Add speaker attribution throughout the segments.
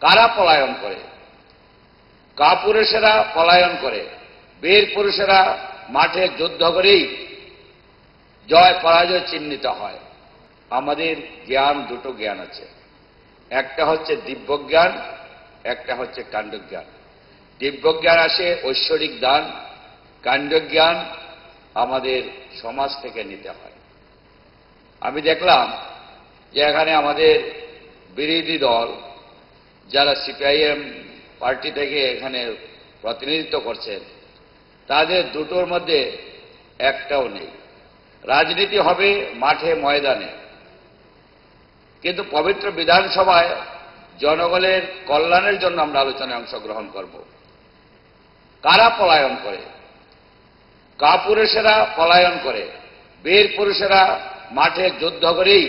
Speaker 1: কারা পলায়ন করে? কাপুরুষেরা পলায়ন করে, বীর পুরুষেরা মাঠে যুদ্ধ করেই জয় পরাজয় চিহ্নিত হয়। আমাদের জ্ঞান, দুটো জ্ঞান আছে, একটা হচ্ছে দিব্যজ্ঞান, একটা হচ্ছে কাণ্ডজ্ঞান। দিব্যজ্ঞান আসে ঐশ্বরিক দান, কাণ্ডজ্ঞান আমাদের সমাজ থেকে নিতে হয়। আমি দেখলাম যে এখানে আমাদের বিরোধী দল যারা সিপিআইএম পার্টি থেকে এখানে প্রতিনিধিত্ব করছেন, তাদের দুটোর মধ্যে একটাও নেই। রাজনীতি হবে মাঠে ময়দানে, কিন্তু পবিত্র বিধানসভায় জনগণের কল্যাণের জন্য আমরা আলোচনায় অংশগ্রহণ করব। কারা পলায়ন করে? কাপুরুষেরা পলায়ন করে, বীর পুরুষেরা মাঠে যুদ্ধ করেই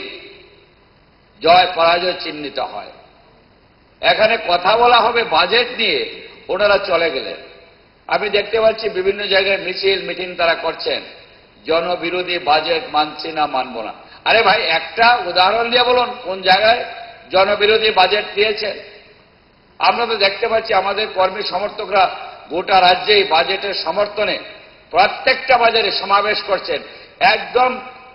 Speaker 1: জয় পরাজয় চিহ্নিত হয়। এখানে কথা বলা হবে বাজেট নিয়ে, ওনারা চলে গেলেন। আমি দেখতে পাচ্ছি বিভিন্ন জায়গায় মিছিল মিটিং তারা করছেন, জনবিরোধী বাজেট মানছি না, মানব না। আরে ভাই, একটা উদাহরণ দিয়ে বলুন কোন জায়গায় জনবিরোধী বাজেট দিয়েছেন? আমরা তো দেখতে পাচ্ছি আমাদের কর্মী সমর্থকরা গোটা রাজ্যেই বাজেটের সমর্থনে প্রত্যেকটা বাজারে সমাবেশ করছেন। একদম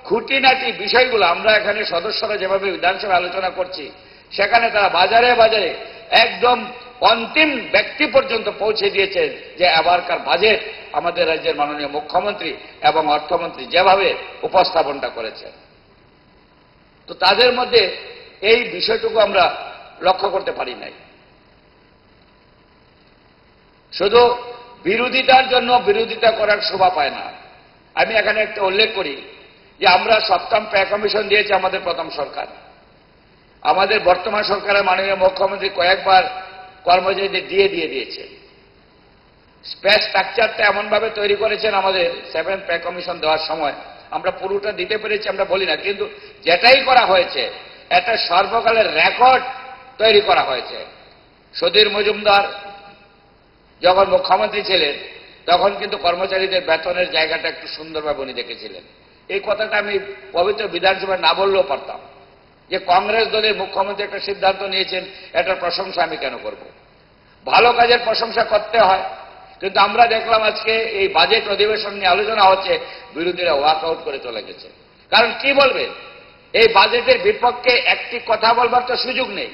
Speaker 1: খুঁটিনাটি বিষয়গুলো আমরা এখানে সদস্যরা যেভাবে বিধানসভায় আলোচনা করছি, সেখানে তারা বাজারে বাজারে একদম অন্তিম ব্যক্তি পর্যন্ত পৌঁছে দিয়েছেন যে এবারকার বাজেট আমাদের রাজ্যের মাননীয় মুখ্যমন্ত্রী এবং অর্থমন্ত্রী যেভাবে উপস্থাপনটা করেছেন। তো তাদের মধ্যে এই বিষয়টুকু আমরা লক্ষ্য করতে পারি নাই। শুধু বিরোধিতার জন্য বিরোধিতা করার শোভা পায় না। আমি এখানে একটা উল্লেখ করি যে আমরা সপ্তম পে কমিশন দিয়েছি আমাদের প্রথম সরকার। আমাদের বর্তমান সরকারের মাননীয় মুখ্যমন্ত্রী কয়েকবার কর্মচারীদের দিয়েছেন। স্পেস স্ট্রাকচারটা এমনভাবে তৈরি করেছেন আমাদের 7 পে কমিশন দেওয়ার সময়, আমরা পুরোটা দিতে পেরেছি আমরা বলি না, কিন্তু যেটাই করা হয়েছে একটা সর্বকালের রেকর্ড তৈরি করা হয়েছে। সুধীর মজুমদার যখন মুখ্যমন্ত্রী ছিলেন তখন কিন্তু কর্মচারীদের বেতনের জায়গাটা একটু সুন্দরভাবে উনি দেখেছিলেন। এই কথাটা আমি পবিত্র বিধানসভায় না বললেও পারতাম যে কংগ্রেস দলের মুখ্যমন্ত্রী একটা সিদ্ধান্ত নিয়েছেন, এটার প্রশংসা আমি কেন করব? ভালো কাজের প্রশংসা করতে হয়। কিন্তু আমরা দেখলাম আজকে এই বাজেট অধিবেশন নিয়ে আলোচনা হচ্ছে, বিরোধীরা ওয়াকআউট করে চলে গেছে। কারণ কি বলবে? এই বাজেটের বিপক্ষে একটি কথা বলবার তো সুযোগ নেই।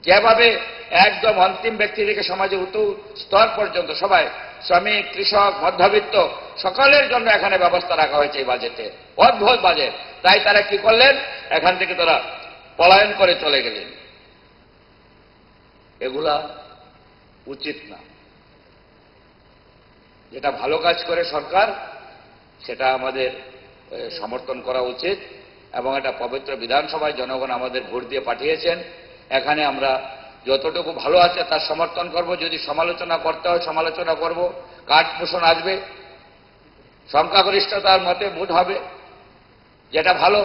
Speaker 1: যেভাবে একদম অন্তিম ব্যক্তি থেকে সমাজের উচ্চ স্তর পর্যন্ত সবাই, শ্রমিক, কৃষক, মধ্যবিত্ত সকলের জন্য এখানে ব্যবস্থা রাখা হয়েছে এই বাজেটে। অদ্ভুত বাজেট। তাই তারা কি করলেন? এখান থেকে তারা পলায়ন করে চলে গেলেন। এগুলা উচিত না। যেটা ভালো কাজ করে সরকার, সেটা আমাদের সমর্থন করা উচিত। এবং এটা পবিত্র বিধানসভায় জনগণ আমাদের ভোট দিয়ে পাঠিয়েছেন। এখানে আমরা যতটুকু ভালো আছে তার সমর্থন করব। যদি সমালোচনা করতে হয় সমালোচনা করব, কাঠপোষণ আসবে, সংখ্যাগরিষ্ঠতার মতে ভোট হবে। যেটা ভালো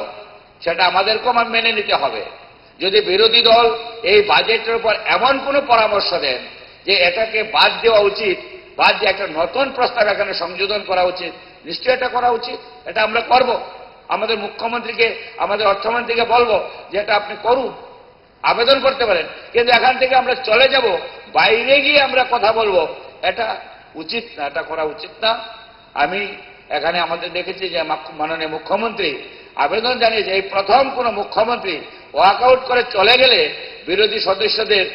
Speaker 1: সেটা আমাদেরকেও মেনে নিতে হবে। যদি বিরোধী দল এই বাজেটের উপর এমন কোনো পরামর্শ দেন যে এটাকে বাদ দেওয়া উচিত, বাদ দিয়ে একটা নতুন প্রস্তাব এখানে সংযোজন করা উচিত, নিশ্চয়ই এটা করা উচিত। এটা আমরা করব। আমাদের মুখ্যমন্ত্রীকে, আমাদের অর্থমন্ত্রীকে বলবো যে এটা আপনি করুন, আবেদন করতে পারেন। কিন্তু এখান থেকে আমরা চলে যাব, বাইরে গিয়ে আমরা কথা বলবো, এটা উচিত না, এটা করা উচিত না। আমি এখানে আমাদের দেখেছি যে মাননীয় মুখ্যমন্ত্রী আবেদন জানিয়েছে, এই প্রথম কোন মুখ্যমন্ত্রী ওয়াকআউট করে চলে গেলে বিরোধী সদস্যদের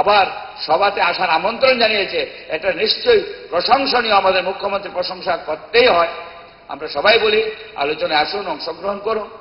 Speaker 1: আবার সভাতে আসার আমন্ত্রণ জানিয়েছে। এটা নিশ্চয়ই প্রশংসনীয়। আমাদের মুখ্যমন্ত্রী প্রশংসা করতেই হয়। আমরা সবাই বলি আলোচনায় আসুন, অংশগ্রহণ করুন।